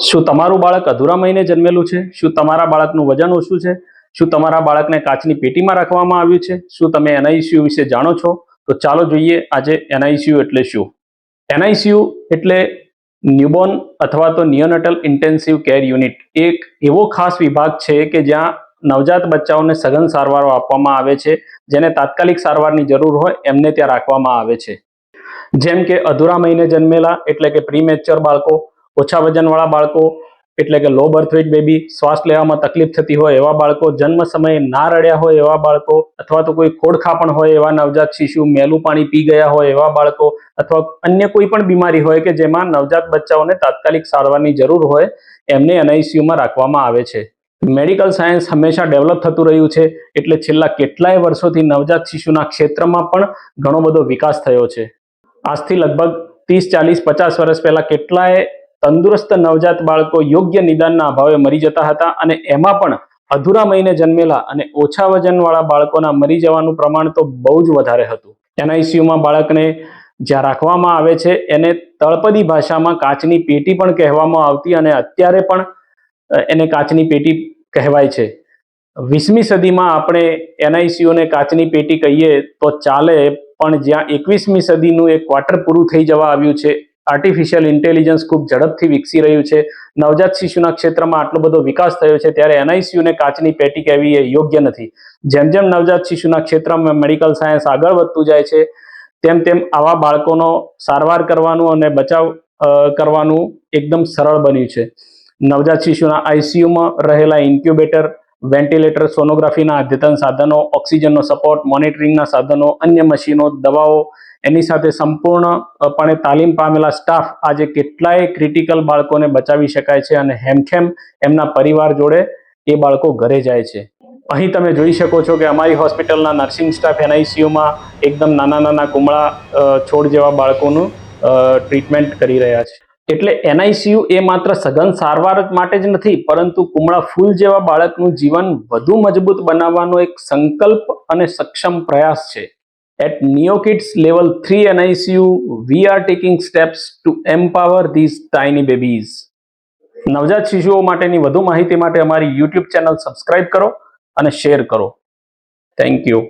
શું તમારું બાળક અધૂરા મહિને જન્મેલું છે? શું તમારા બાળકનું વજન ઓછું છે? શું તમારા બાળકને કાચની પેટીમાં રાખવામાં આવ્યું છે? શું તમે NICU વિશે જાણો છો? તો ચાલો જોઈએ આજે NICU એટલે શું. NICU એટલે ન્યૂબોર્ન અથવા તો નિયોનેટલ ઇન્ટેન્સિવ કેર યુનિટ એક એવો ખાસ વિભાગ છે કે જ્યાં નવજાત બચ્ચાઓને સઘન સારવારો આપવામાં આવે છે. જેને તાત્કાલિક સારવારની જરૂર હોય એમને ત્યાં રાખવામાં આવે છે. જેમ કે અધૂરા મહિને જન્મેલા એટલે કે પ્રીમેચ્યોર બાળકો, ઓછા વજનવાળા બાળકો એટલે કે લો બર્થ વેઇટ બેબી, શ્વાસ લેવામાં તકલીફ થતી હોય એવા બાળકો, જન્મ સમયે ના રડ્યા હોય એવા બાળકો, અથવા તો કોઈ ખોડખાપણ હોય એવા નવજાત શિશુ, મેલું પાણી પી ગયા હોય એવા બાળકો, અથવા અન્ય કોઈ પણ બીમારી હોય કે જેમાં નવજાત બચ્ચાઓને તાત્કાલિક સારવારની જરૂર હોય એમને NICUમાં રાખવામાં આવે છે. મેડિકલ સાયન્સ હંમેશા ડેવલપ થતું રહ્યું છે એટલે છેલ્લા કેટલાય વર્ષોથી નવજાત શિશુના ક્ષેત્રમાં પણ ઘણો બધો વિકાસ થયો છે. આજથી લગભગ 30, 40, 50 વર્ષ પહેલા કેટલાય તંદુરસ્ત નવજાત બાળકો યોગ્ય નિદાનના અભાવે મરી જતા હતા અને એમાં પણ અધૂરા મહિને જન્મેલા અને ઓછા વજનવાળા બાળકોના મરી જવાનું પ્રમાણ તો બહુ જ વધારે હતું. NICUમાં બાળકને જ્યાં રાખવામાં આવે છે એને તળપદી ભાષામાં કાચની પેટી પણ કહેવામાં આવતી અને અત્યારે પણ એને કાચની પેટી કહેવાય છે. 20મી સદીમાં આપણે NICUને કાચની પેટી કહીએ તો ચાલે, પણ જ્યાં 21મી સદીનું એક ક્વાર્ટર પૂરું થઈ જવા આવ્યું છે, આર્ટિફિશિયલ ઇન્ટેલિજન્સ ખૂબ ઝડપથી વિકસી રહ્યું છે, નવજાત શિશુના ક્ષેત્રમાં આટલો બધો વિકાસ થયો છે, ત્યારે NICUને કાચની પેટી કહેવી એ યોગ્ય નથી. જેમ જેમ નવજાત શિશુના ક્ષેત્રમાં મેડિકલ સાયન્સ આગળ વધતું જાય છે તેમ તેમ આવા બાળકોનો સારવાર કરવાનું અને બચાવ કરવાનું એકદમ સરળ બન્યું છે. નવજાત શિશુના ICUમાં રહેલા ઇન્ક્યુબેટર, વેન્ટિલેટર, સોનોગ્રાફીના અદ્યતન સાધનો, ઓક્સિજનનો સપોર્ટ, મોનિટરિંગના સાધનો, અન્ય મશીનો, દવાઓ, એની સાથે સંપૂર્ણપણે તાલીમ પામેલા સ્ટાફ આજે કેટલાય ક્રિટિકલ બાળકોને બચાવી શકાય છે અને હેમખેમ એમના પરિવાર જોડે એ બાળકો ઘરે જાય છે. અહીં તમે જોઈ શકો છો કે અમારી હોસ્પિટલના નર્સિંગ સ્ટાફ NICUમાં એકદમ નાના નાના કુમળા છોડ જેવા બાળકોનું ટ્રીટમેન્ટ કરી રહ્યા છે. એટલે NICU એ માત્ર સઘન સારવાર માટે જ નથી, પરંતુ કુમળા ફૂલ જેવા બાળકનું જીવન વધુ મજબૂત બનાવવાનો એક સંકલ્પ અને સક્ષમ પ્રયાસ છે. At NeoKids Level 3 NICU, we are taking steps to empower these tiny babies. નવજાત શિશુઓ માટેની વધુ માહિતી માટે અમારી YouTube ચેનલ સબસ્ક્રાઇબ કરો અને શેર કરો. Thank you.